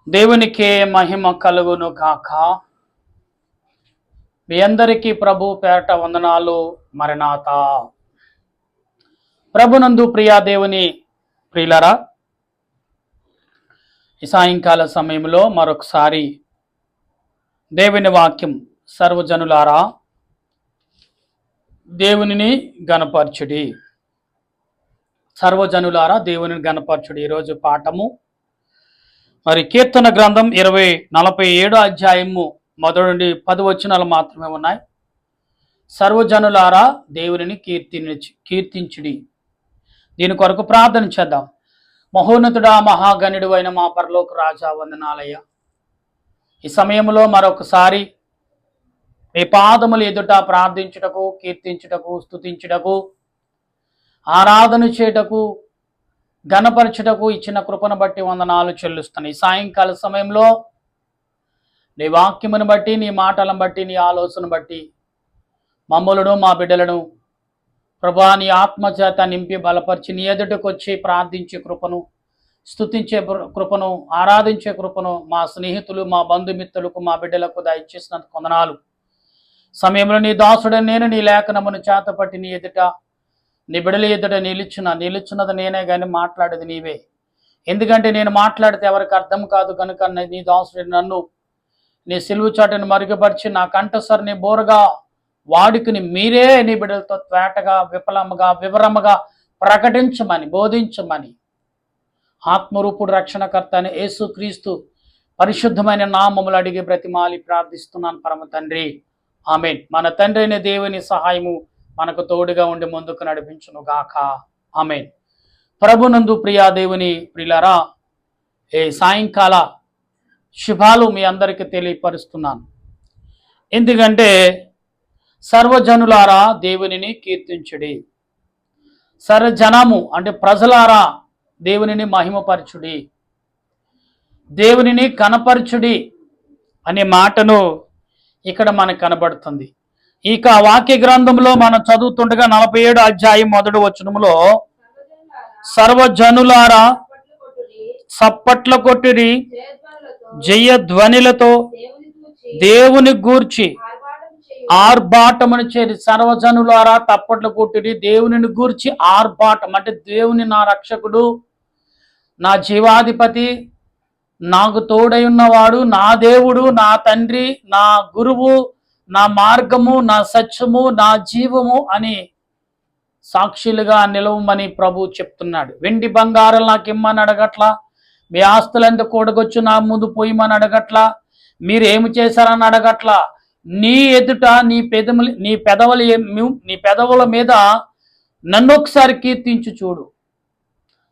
దేవునికే మహిమ కలుగును గాక. మీ అందరికీ ప్రభు పేరట వందనాలు. మరణాత. ప్రభునందు ప్రియా దేవుని ప్రియులరా, ఈ సాయంకాల సమయంలో మరొకసారి దేవుని వాక్యం, సర్వజనులారా దేవునిని గణపరచుడి, సర్వజనులారా దేవునిని గణపరచుడి. ఈరోజు పాఠము మరి కీర్తన గ్రంథం 47 అధ్యాయము మొదటి నుండి 10 వచనాలు మాత్రమే ఉన్నాయి. సర్వజనులారా దేవునిని కీర్తించుడి. దీని కొరకు ప్రార్థన చేద్దాం. మహోన్నతుడా, మహాగణుడు అయిన మా పరలోక రాజా, వందనాలయ్య. ఈ సమయంలో మరొకసారి మీ పాదములు ఎదుట ప్రార్థించుటకు, కీర్తించుటకు, స్తుతించుటకు, ఆరాధన చేయుటకు, ఘనపరచుటకు ఇచ్చిన కృపను బట్టి వందనాలు చెల్లిస్తున్నాయి. ఈ సాయంకాల సమయంలో నీ వాక్యమును బట్టి, నీ మాటలను బట్టి, నీ ఆలోచన బట్టి మమ్ములను, మా బిడ్డలను ప్రభా నీ ఆత్మచేత నింపి బలపరిచి నీ ఎదుటకు వచ్చి ప్రార్థించే కృపను, స్తుతించే కృపను, ఆరాధించే కృపను మా స్నేహితులు, మా బంధుమిత్రులకు, మా బిడ్డలకు దయచేసినందుకు వందనాలు. సమయంలో నీ దాసుడని నేను నీ లేఖనమును చేతపట్టి నీ ఎదుట, నీ బిడ్డల ఎదుట నిలుచున్నది నేనే కానీ మాట్లాడేది నీవే. ఎందుకంటే నేను మాట్లాడితే ఎవరికి అర్థం కాదు కనుక నీ దాసుడు నన్ను నీ సిలువు చాటును మరుగుపరిచి నా కంఠస్వరిని బోరగా వాడుకుని మీరే నీ బిడ్డలతో త్వేటగా, విఫలముగా, వివరముగా ప్రకటించమని, బోధించమని ఆత్మరూపుడు రక్షణకర్త అని యేసుక్రీస్తు పరిశుద్ధమైన నామములు అడిగి బ్రతిమాలి ప్రార్థిస్తున్నాను పరమ తండ్రి, ఆమేన్. మన తండ్రి అయిన దేవుని సహాయము మనకు తోడుగా ఉండి ముందుకు నడిపించును గాక, ఆమేన్. ప్రభునందు ప్రియా దేవుని ప్రియులారా, ఏ సాయంకాల శుభాలు మీ అందరికీ తెలియపరుస్తున్నాను. ఎందుకంటే సర్వజనులారా దేవునిని కీర్తించుడి, సర్వజనము అంటే ప్రజలారా దేవునిని మహిమపరచుడి, దేవునిని కనపరచుడి అనే మాటను ఇక్కడ మనకు కనబడుతుంది. ఇక వాక్య గ్రంథంలో మనం చదువుతుండగా 47 అధ్యాయం మొదటి వచనములో సర్వజనులారా చప్పట్ల కొట్టుడి, జయధ్వనిలతో దేవుని గూర్చి ఆర్భాటమును చేరి. సర్వజనులారా తప్పట్లు కొట్టుడి, దేవునిని గూర్చి ఆర్భాటం అంటే దేవుని నా రక్షకుడు, నా జీవాధిపతి, నాకు తోడై ఉన్నవాడు, నా దేవుడు, నా తండ్రి, నా గురువు, నా మార్గము, నా సత్యము, నా జీవము అని సాక్షులుగా నిలవమని ప్రభు చెప్తున్నాడు. వెండి బంగారం నాకు ఇమ్మని అడగట్లా, మీ ఆస్తులంతా కూడగొచ్చు నా ముందు పోయమని అడగట్లా, మీరు ఏమి చేశారని అడగట్లా. నీ ఎదుట నీ పెదవుల మీద నన్ను ఒకసారి కీర్తించు చూడు,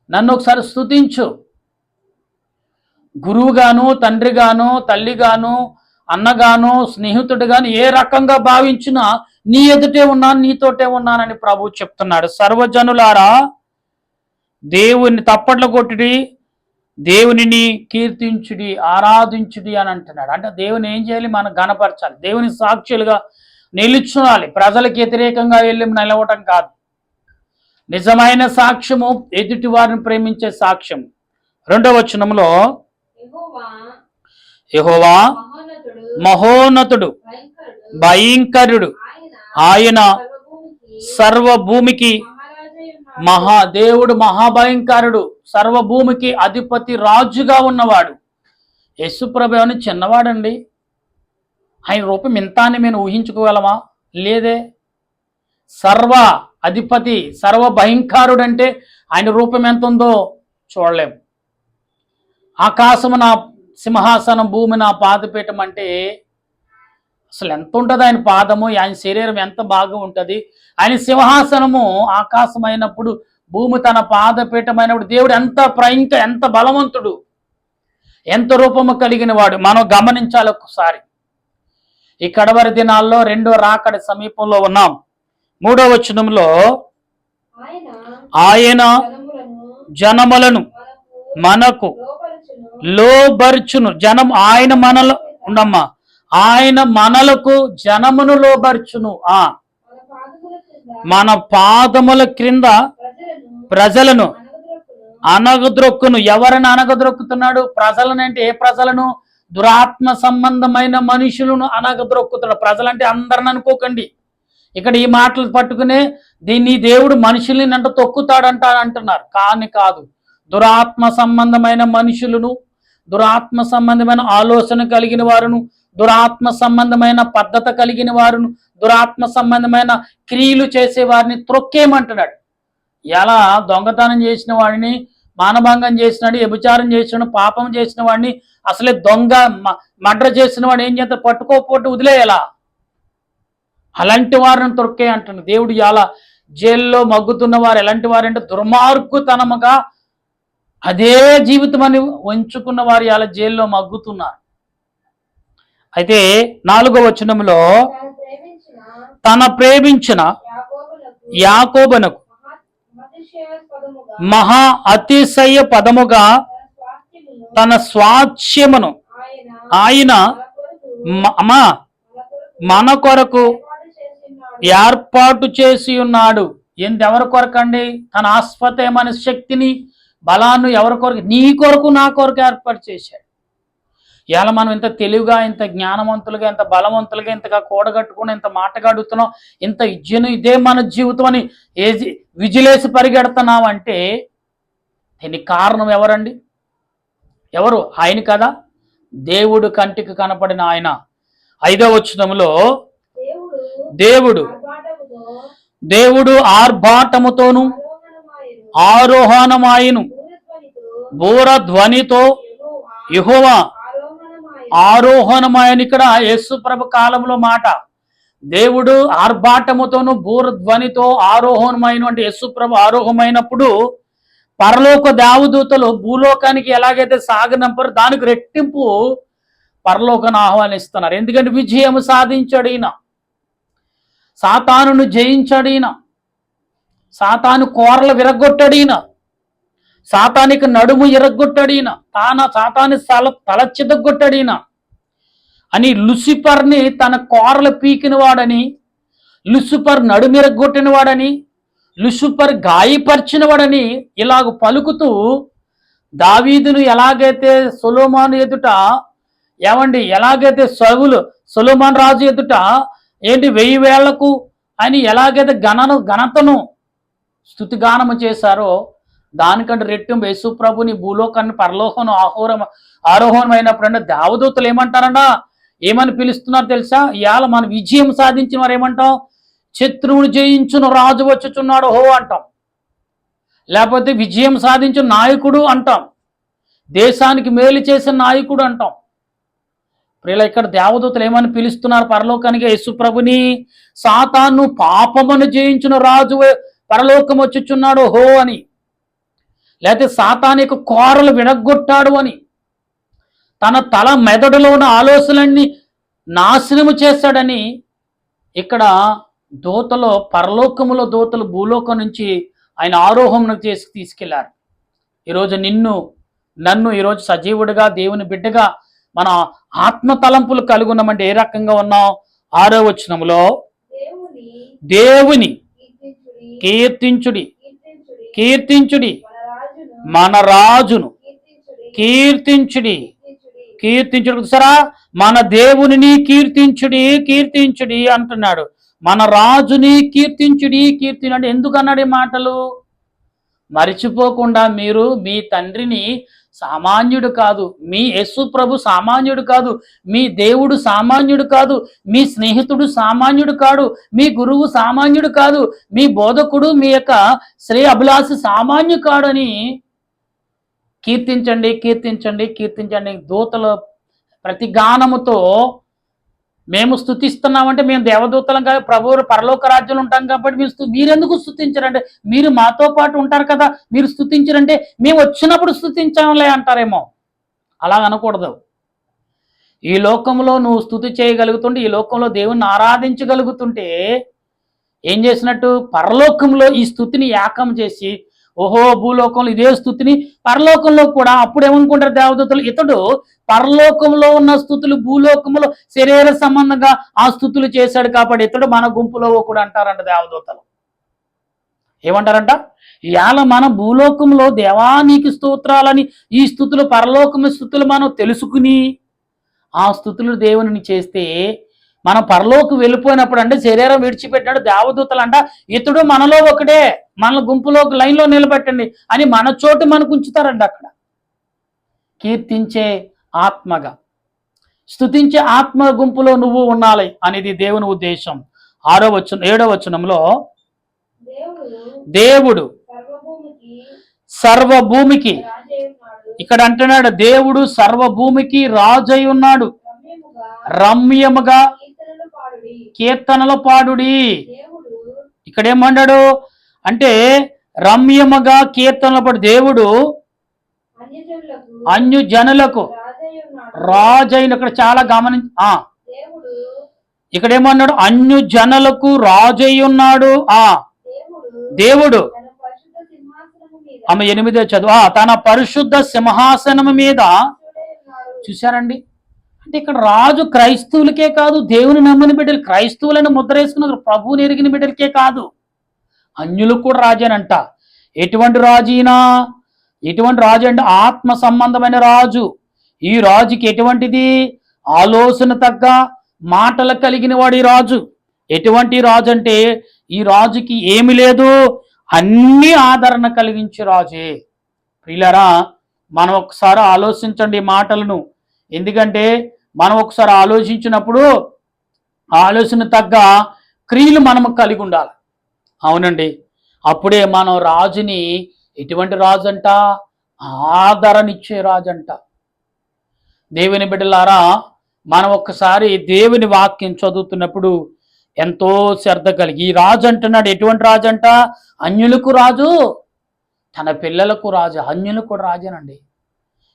నన్ను ఒకసారి స్తుతించు. గురువుగాను, తండ్రిగాను, తల్లిగాను, అన్నగాను, స్నేహితుడుగాను ఏ రకంగా భావించినా నీ ఎదుటే ఉన్నాను, నీతోటే ఉన్నానని ప్రభు చెప్తున్నాడు. సర్వజనులారా దేవుని తప్పట్లు కొట్టుడి, దేవునిని కీర్తించుడి, ఆరాధించుడి అని అంటున్నాడు. అంటే దేవుని ఏం చేయాలి? మనం గణపరచాలి, దేవుని సాక్షులుగా నిలుచునాలి. ప్రజలకు వ్యతిరేకంగా వెళ్ళి నిలవటం కాదు. నిజమైన సాక్ష్యము ఎదుటి వారిని ప్రేమించే సాక్ష్యం. 2వ వచనంలో యెహోవా మహోన్నతుడు, భయంకరుడు, ఆయన సర్వభూమికి మహాదేవుడు, మహాభయంకరుడు, సర్వభూమికి అధిపతి, రాజుగా ఉన్నవాడు. యేసుప్రభు అని చిన్నవాడండి. ఆయన రూపం ఇంత అని మేము ఊహించుకోగలమా? లేదే. సర్వ అధిపతి, సర్వ భయంకరుడు అంటే ఆయన రూపం ఎంత ఉందో చూడలేము. ఆకాశము నా సింహాసనం, భూమి నా పాదపీఠం అంటే అసలు ఎంత ఉంటుంది ఆయన పాదము, ఆయన శరీరం ఎంత బాగా ఉంటుంది. ఆయన సింహాసనము ఆకాశమైనప్పుడు, భూమి తన పాదపీఠమైనప్పుడు దేవుడు ఎంత బలవంతుడు, ఎంత రూపము కలిగిన వాడు మనం గమనించాలి. ఒక్కసారి ఈ కడవరి దినాల్లో 2వ రాకడ సమీపంలో ఉన్నాం. 3వ వచనంలో ఆయన జనములను మనకు లోబర్చును. జనం ఆయన మనలో ఉండమ్మా, ఆయన మనలకు జనమును లోబర్చును. మన పాదముల క్రింద ప్రజలను అనగద్రొక్కును. ఎవరిని అనగద్రొక్కుతున్నాడు? ప్రజలనంటే ఏ ప్రజలను? దురాత్మ సంబంధమైన మనుషులను అనగద్రొక్కుతున్నాడు. ప్రజలంటే అందరిని అనుకోకండి. ఇక్కడ ఈ మాటలు పట్టుకునే దీన్ని దేవుడు మనుషుల్ని అంటే తొక్కుతాడంట అంటున్నారు. కానీ కాదు. దురాత్మ సంబంధమైన మనుషులను, దురాత్మ సంబంధమైన ఆలోచన కలిగిన వారును, దురాత్మ సంబంధమైన పద్ధతి కలిగిన వారును, దురాత్మ సంబంధమైన క్రియలు చేసే వారిని త్రొక్కేయమంటున్నాడు. ఎలా? దొంగతనం చేసిన వాడిని, మానభంగం చేసినాడు, వ్యభిచారం చేసినాడు, పాపం చేసిన వాడిని, అసలే దొంగ మర్డర్ చేసిన వాడు ఏం చేస్తారు? పట్టుకోకపోతే వదిలేయాలా? అలాంటి వారిని త్రొక్కే అంటున్నాడు దేవుడు. ఎలా? జైల్లో మగ్గుతున్న వారు ఎలాంటి వారంటే దుర్మార్గుతనముగా అదే జీవితం అని ఉంచుకున్న వారు ఇలా జైల్లో మగ్గుతున్నారు. అయితే 4వ వచనంలో తన ప్రేమించిన యాకోబునకు మహా అతిశయ పదముగా తన స్వాస్థ్యమును ఆయన మన కొరకు ఏర్పాటు చేసి ఉన్నాడు. ఎవరి కొరకండి? తన ఆస్పతమైన శక్తిని, బలాన్ని ఎవరి కొరకు? నీ కొరకు, నా కొరకు ఏర్పాటు చేశాడు. ఇవాళ మనం ఇంత తెలివిగా, ఇంత జ్ఞానవంతులుగా, ఇంత బలవంతులుగా, ఇంతగా కూడగట్టుకుని, ఇంత మాటగాడుతున్నాం, ఇంత ఇజ్జను, ఇదే మన జీవితం అని విజిలేసి పరిగెడుతున్నామంటే దీనికి కారణం ఎవరండి? ఎవరు? ఆయన కదా. దేవుడు కంటికి కనపడిన ఆయన. 5వ వచనంలో దేవుడు ఆర్భాటముతోను ఆరోహణమాయను బూరధ్వనితో యెహోవా ఆరోహణమాయను. ఇక్కడ యేసు ప్రభు కాలంలో మాట. దేవుడు ఆర్భాటముతోను బూరధ్వనితో ఆరోహణమైన అంటే యేసు ప్రభు ఆరోహమైనప్పుడు పరలోక దేవదూతలు భూలోకానికి ఎలాగైతే సాగనంపారో దానికి రెట్టింపు పరలోకను ఆహ్వానిస్తున్నారు. ఎందుకంటే విజయం సాధించాడు ఈయన, సాతానును జయించాడు ఈయన, సాతాను కోరలు విరగొట్టాడు ఈయన, సాతానికి నడుము ఇరగొట్టాడు ఈయన, సాతాని తల చితగొట్టాడు ఈయన అని లూసిఫర్ని తన కోరలు పీకిన వాడని, లూసిఫర్ నడుమిరగొట్టిన వాడని, లూసిఫర్ గాయపరిచిన వాడని ఇలాగ పలుకుతూ దావీదును ఎలాగైతే సొలొమోను ఎదుట ఎలాగైతే సొలొమోను రాజు ఎదుట 1000 వేళ్లకు అని ఎలాగైతే ఘనతను స్తుతిగానము చేశారో దానికంటే రెట్టింపు యేసు ప్రభుని భూలోకాన్ని పరలోకం ఆరోహణమైనప్పుడు దేవదూతలు ఏమంటారన్నా? ఏమని పిలుస్తున్నారు తెలుసా? ఇవాళ మన విజయం సాధించిన వారు ఏమంటాం? శత్రువును జయించును రాజు వచ్చుచున్నాడు హో అంటాం, లేకపోతే విజయం సాధించిన నాయకుడు అంటాం, దేశానికి మేలు చేసిన నాయకుడు అంటాం. ప్రియుల, ఇక్కడ దేవదూతలు ఏమని పిలుస్తున్నారు పరలోకానికి? యేసు ప్రభుని సాతాను పాపమును జయించిన రాజు పరలోకం వచ్చుచున్నాడు హో అని, లేకపోతే సాతానికి కోరలు విడగొట్టాడు అని, తన తల మెదడులో ఉన్న ఆలోచనలన్నీ నాశనము చేశాడని ఇక్కడ దూతలో పరలోకములో దూతలు భూలోకం నుంచి ఆయన ఆరోహణం చేసి తీసుకెళ్లారు. ఈరోజు నన్ను ఈరోజు సజీవుడిగా దేవుని బిడ్డగా మన ఆత్మ తలంపులు కలిగి ఉన్నామంటే ఏ రకంగా ఉన్నాం? 6వ వచనంలో దేవుని కీర్తించుడి మన రాజును కీర్తించుడి సరా, మన దేవుని కీర్తించుడి అంటున్నాడు. మన రాజుని కీర్తించుడి అంటే ఎందుకు అన్నాడు ఈ మాటలు? మరిచిపోకుండా మీరు మీ తండ్రిని సామాన్యుడు కాదు, మీ యేసు ప్రభు సామాన్యుడు కాదు, మీ దేవుడు సామాన్యుడు కాదు, మీ స్నేహితుడు సామాన్యుడు కాదు, మీ గురువు సామాన్యుడు కాదు, మీ బోధకుడు మీ యొక్క శ్రేయ అభిలాషి సామాన్యు కాడు అని కీర్తించండి. దూతల ప్రతి గానముతో మేము స్తుతిస్తున్నామంటే మేము దేవదూతలం కాదు, ప్రభువు పరలోక రాజ్యంలో ఉంటాం కాబట్టి మీరెందుకు స్తుతించరంటే మీరు మాతో పాటు ఉంటారు కదా, మీరు స్తుతించరంటే మేము వచ్చినప్పుడు స్తుతించాంలే అంటారేమో. అలా అనకూడదు. ఈ లోకంలో నువ్వు స్తుతి చేయగలుగుతుంటే, ఈ లోకంలో దేవుణ్ణి ఆరాధించగలుగుతుంటే ఏం చేసినట్టు? పరలోకంలో ఈ స్తుతిని ఏకం చేసి ఓహో భూలోకంలో ఇదే స్థుతిని పరలోకంలో కూడా అప్పుడు ఏమనుకుంటారు దేవదూతలు? ఇతడు పరలోకంలో ఉన్న స్థుతులు భూలోకంలో శరీర సంబంధంగా ఆ స్థుతులు చేశాడు కాబట్టి ఇతడు మన గుంపులో కూడా అంటారంట దేవదూతలు. ఏమంటారంట? ఇవాళ మన భూలోకంలో దేవా నీకు స్తోత్రాలని ఈ స్థుతులు పరలోకము స్థుతులు మనం తెలుసుకుని ఆ స్థుతులు దేవుని చేస్తే మనం పరలోకి వెళ్ళిపోయినప్పుడు అంటే శరీరం విడిచిపెట్టాడు దేవదూతలు అంట ఇతడు మనలో ఒకడే, మన గుంపులోకి లైన్లో నిలబెట్టండి అని మన చోటు మనకు ఉంచుతారండి. అక్కడ కీర్తించే ఆత్మగా, స్తుతించే ఆత్మ గుంపులో నువ్వు ఉండాలి అనేది దేవుని ఉద్దేశం. 7వ వచనంలో దేవుడు సర్వభూమికి, ఇక్కడ అంటున్నాడు దేవుడు సర్వభూమికి రాజై ఉన్నాడు, రమ్యముగా కీర్తనలు పాడుడి. ఇక్కడ ఏమన్నాడు అంటే రమ్యముగా కీర్తనలు పాడు. దేవుడు అన్య జనులకు రాజైన, ఇక్కడ చాలా ఇక్కడ ఏమన్నాడు? అన్య జనులకు రాజై ఉన్నాడు. దేవుడు 8వ చదువు తన పరిశుద్ధ సింహాసనం మీద. చూశారండి? అంటే ఇక్కడ రాజు క్రైస్తవులకే కాదు, దేవుని నమ్మని బిడ్డలు, క్రైస్తవులను ముద్ర వేసుకున్న ప్రభువుని ఎరిగిన బిడ్డలకే కాదు, అన్యులకు కూడా రాజేనంట. ఎటువంటి రాజైనా, ఎటువంటి రాజు అంటే ఆత్మ సంబంధమైన రాజు. ఈ రాజుకి ఎటువంటిది? ఆలోచన తగ్గ మాటలు కలిగిన వాడు ఈ రాజు. ఎటువంటి రాజు అంటే ఈ రాజుకి ఏమి లేదు, అన్ని ఆదరణ కలిగించే రాజే. ప్రియులారా, మనం ఒకసారి ఆలోచించండి ఈ మాటలను. ఎందుకంటే మనం ఒకసారి ఆలోచించినప్పుడు ఆలోచన తగ్గ క్రియలు మనము కలిగి ఉండాలి. అవునండి, అప్పుడే మనం రాజుని, ఎటువంటి రాజు అంట? ఆదరణిచ్చే రాజు అంట. దేవుని బిడ్డలారా, మనం ఒక్కసారి దేవుని వాక్యం చదువుతున్నప్పుడు ఎంతో శ్రద్ధ కలిగి, ఈ రాజు అంటున్నాడు ఎటువంటి రాజు అంట? అన్యులకు రాజు, తన పిల్లలకు రాజు. అన్యులకు కూడా రాజేనండి.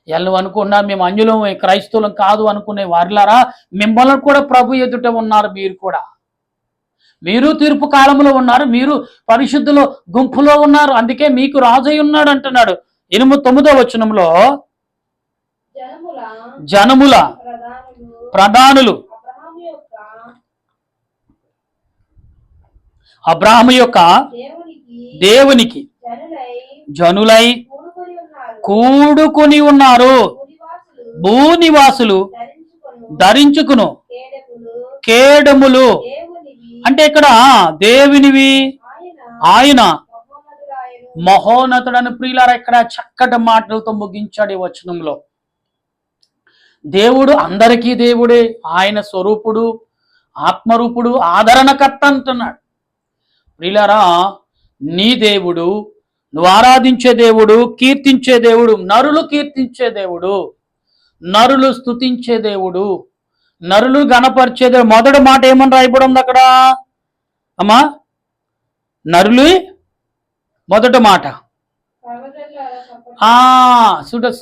ఎల్లు అనుకున్నా మేము అన్యులం, క్రైస్తవులం కాదు అనుకునే వారిలారా, మిమ్మల్ని కూడా ప్రభు ఎదుట ఉన్నారు. మీరు కూడా, మీరు తీర్పు కాలంలో ఉన్నారు, మీరు పరిశుద్ధుల గుంపులో ఉన్నారు. అందుకే మీకు రాజై ఉన్నాడు అంటున్నాడు. 9వ వచనంలో జనముల ప్రధానులు అబ్రాహాము యొక్క దేవునికి జనులై కూడుకొని ఉన్నారు, భూనివాసులు ధరించుకును కేడములు. అంటే ఇక్కడ దేవునివి, ఆయన మహోన్నతుడని. ప్రియులారా, ఇక్కడ చక్కటి మాటలతో ముగించాడు ఈ వచనంలో. దేవుడు అందరికీ దేవుడే, ఆయన స్వరూపుడు, ఆత్మరూపుడు, ఆదరణకర్త అంటున్నాడు. ప్రియులారా, నీ దేవుడు, నువ్వు ఆరాధించే దేవుడు, కీర్తించే దేవుడు, నరులు కీర్తించే దేవుడు, నరులు స్తుతించే దేవుడు, నరులు గణపరిచే దేవుడు. మొదటి మాట ఏమని రాయబడి ఉంది అక్కడ అమ్మా? నరులు మొదటి మాట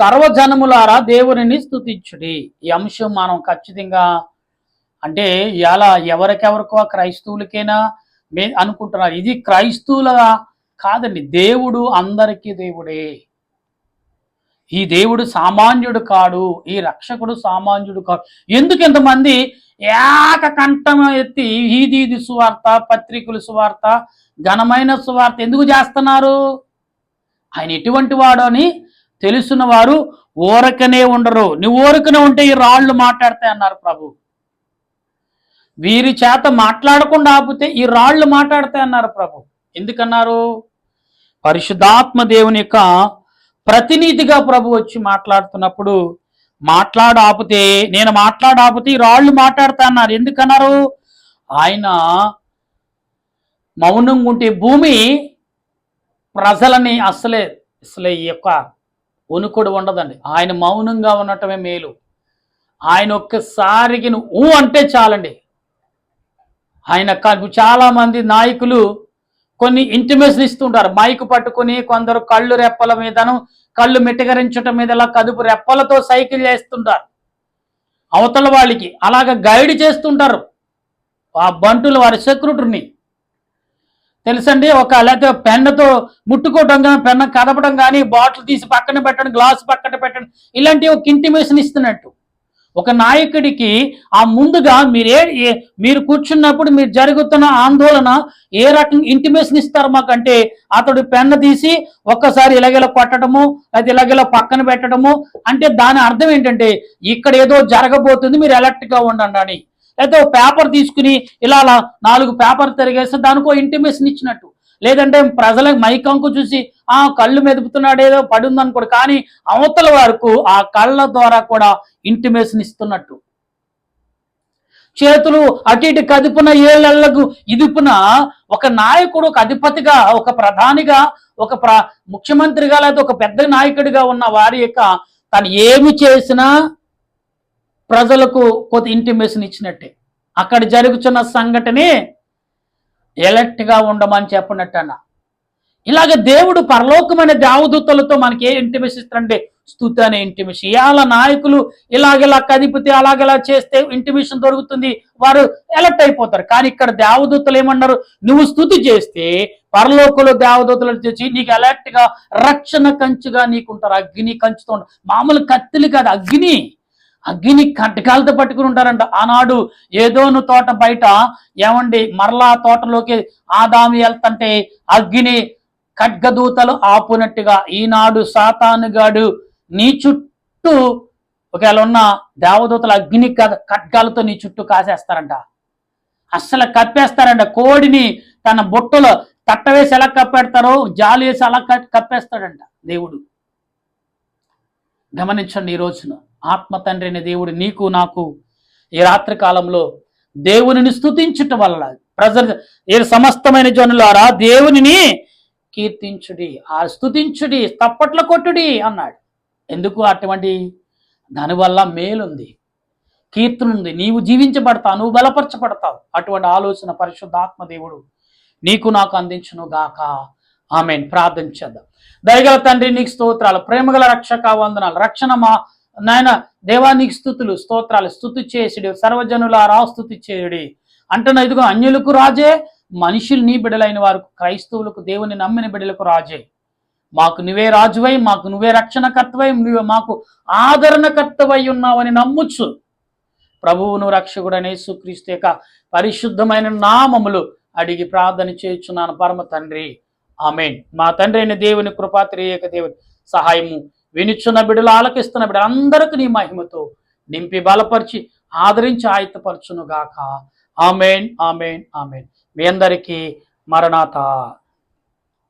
సర్వజనములారా దేవుని స్తుతించుడి. ఈ అంశం మనం ఖచ్చితంగా, అంటే ఇలా ఎవరికెవరికో క్రైస్తవులకైనా అనుకుంటున్నారు, ఇది క్రైస్తవుల కాదండి. దేవుడు అందరికీ దేవుడే. ఈ దేవుడు సామాన్యుడు కాడు, ఈ రక్షకుడు సామాన్యుడు కాడు. ఎందుకు ఇంతమంది ఏకకంఠం ఎత్తి ఈది సువార్త, పత్రికల సువార్త, ఘనమైన సువార్త ఎందుకు చేస్తున్నారు? ఆయన ఎటువంటి వాడు అని తెలుసున్న వారు ఊరకనే ఉండరు. నువ్వు ఊరకనే ఉంటే ఈ రాళ్ళు మాట్లాడతాయి అన్నారు ప్రభు. వీరి చేత మాట్లాడకుండా ఆపితే ఈ రాళ్ళు మాట్లాడతాయి అన్నారు ప్రభు. ఎందుకన్నారు? పరిశుద్ధాత్మ దేవుని యొక్క ప్రతినిధిగా ప్రభు వచ్చి మాట్లాడుతున్నప్పుడు నేను మాట్లాడాపితే ఈ రాళ్ళు మాట్లాడతా అన్నారు. ఎందుకన్నారు? ఆయన మౌనంగా ఉంటే భూమి ప్రజలని అసలే ఈ యొక్క వణుకుడు ఉండదండి. ఆయన మౌనంగా ఉండటమే మేలు. ఆయన ఒక్కసారికి అంటే చాలండి. ఆయన చాలా మంది నాయకులు కొన్ని ఇంటిమేషన్ ఇస్తుంటారు. మైకు పట్టుకుని కొందరు కళ్ళు రెప్పల మీదను, కళ్ళు మిటకరించటం మీద ఇలా కదుపు రెప్పలతో సైకిల్ చేస్తుంటారు. అవతల వాళ్ళకి అలాగ గైడ్ చేస్తుంటారు ఆ బంటులు, వారి సెక్యూరిటీని. తెలుసండి, లేకపోతే పెన్నుతో ముట్టుకోవడం కానీ, పెన్ను కదపడం కానీ, బాటిల్ తీసి పక్కన పెట్టడం, గ్లాస్ పక్కన పెట్టడం, ఇలాంటి ఒక ఇంటిమేషన్ ఇస్తున్నట్టు ఒక నాయకుడికి ఆ ముందుగా మీరు కూర్చున్నప్పుడు మీరు జరుగుతున్న ఆందోళన ఏ రకంగా ఇంటిమేషన్ ఇస్తారు మాకంటే, అతడు పెన్ను తీసి ఒక్కసారి ఇలాగేలా కొట్టడము, అది ఇలాగేలా పక్కన పెట్టడము, అంటే దాని అర్థం ఏంటంటే ఇక్కడ ఏదో జరగబోతుంది, మీరు అలర్ట్ గా ఉండండి అని. లేకపోతే పేపర్ తీసుకుని ఇలా 4 పేపర్ తిరిగేస్తే దానికో ఇంటిమేషన్ ఇచ్చినట్టు. లేదంటే ప్రజలకు మైకంకు చూసి కళ్ళు మెదుపుతున్నాడు ఏదో పడుంది అనుకోడు, కానీ అవతల వరకు ఆ కళ్ళ ద్వారా కూడా ఇంటిమేషన్ ఇస్తున్నట్టు. చేతులు అటు ఇటు కదుపున ఏళ్లకు ఇదుపున ఒక నాయకుడు, ఒక అధిపతిగా, ఒక ప్రధానిగా, ఒక ముఖ్యమంత్రిగా, లేదా ఒక పెద్ద నాయకుడిగా ఉన్న వారి యొక్క తను ఏమి చేసినా ప్రజలకు కొంత ఇంటిమేషన్ ఇచ్చినట్టే. అక్కడ జరుగుతున్న సంఘటనే ఎలర్ట్ గా ఉండమని చెప్పినట్టన్న. ఇలాగ దేవుడు పరలోకమైన దేవదూతలతో మనకి ఏ ఇంటిమేషన్ ఇస్తారంటే స్తుతి అనే ఇంటిమేషన్. ఇవాళ నాయకులు ఇలాగెలా కదిపితే అలాగెలా చేస్తే ఇంటిమేషన్ దొరుకుతుంది, వారు ఎలర్ట్ అయిపోతారు. కానీ ఇక్కడ దేవదూతలు ఏమన్నారు, నువ్వు స్తుతి చేస్తే పరలోకంలో దేవదూతలు తెచ్చి నీకు అలర్ట్ గా రక్షణ కంచుగా నీకుంటారు. అగ్ని కంచుతో ఉంటారు. మామూలు కత్తులు కాదు, అగ్ని కట్టకాలతో పట్టుకుని ఉంటారంట. ఆనాడు ఏదోను తోట బయట ఏమండి మరలా తోటలోకి ఆదాము వెళ్తుంటే అగ్ని ఖడ్గదూతలు ఆపునట్టుగా ఈనాడు సాతానుగాడు నీ చుట్టూ ఒకవేళ ఉన్న దేవదూతలు అగ్ని ఖడ్గాలతో నీ చుట్టూ కాసేస్తారంట. అస్సలు కప్పేస్తారంట. కోడిని తన బుట్టలో తట్టవేసి ఎలా కప్పెడతారో జాలి వేసి అలా కప్పేస్తాడంట దేవుడు. గమనించండి, ఈ రోజున ఆత్మ తండ్రి అనే దేవుడు నీకు నాకు ఈ రాత్రి కాలంలో దేవునిని స్తుతించుట వల్ల ప్రజలు సమస్తమైన జనులారా దేవునిని కీర్తించుడి, స్తుతించుడి, తప్పట్ల కొట్టుడి అన్నాడు. ఎందుకు? అటువంటి దానివల్ల మేలుంది, కీర్తన ఉంది, నీవు జీవించబడతావు, నువ్వు బలపరచబడతావు. అటువంటి ఆలోచన పరిశుద్ధాత్మ దేవుడు నీకు నాకు అందించును గాక. ఆమేన్. ప్రార్థన చేద్దాం. దయగల తండ్రి నీకు స్తోత్రాలు, ప్రేమగల రక్షక వందనాలు. రక్షణ మా నాయన దేవానికి స్తుతులు స్తోత్రాలు. స్తుతి చేసిడి సర్వజనులారా స్తుతి చేయుడి అంటున్నా. ఇదిగో అన్యులకు రాజే, మనుషులు నీ బిడ్డలైన వారు క్రైస్తవులకు దేవుని నమ్మిన బిడ్డలకు రాజే. మాకు నువ్వే రాజువై, మాకు నువ్వే రక్షణకర్తవై, నువ్వే మాకు ఆదరణకర్తవై ఉన్నావని నమ్ముచ్చు. ప్రభువును రక్షకుడనే యేసుక్రీస్తు యొక్క పరిశుద్ధమైన నామములు అడిగి ప్రార్థన చేయుచున్నాను పరమ తండ్రి. ఆమేన్. మా తండ్రి అయిన దేవుని కృపా, త్రియేక దేవుని సహాయము వినుచున్న బిడ్డలు, ఆలకిస్తున్న బిడ్డలు అందరికీ నీ మహిమతో నింపి బలపరిచి ఆదరించి ఆయత్తపరచును గాక. ఆమేన్, ఆమేన్, ఆమేన్. మీ అందరికీ మరణాత.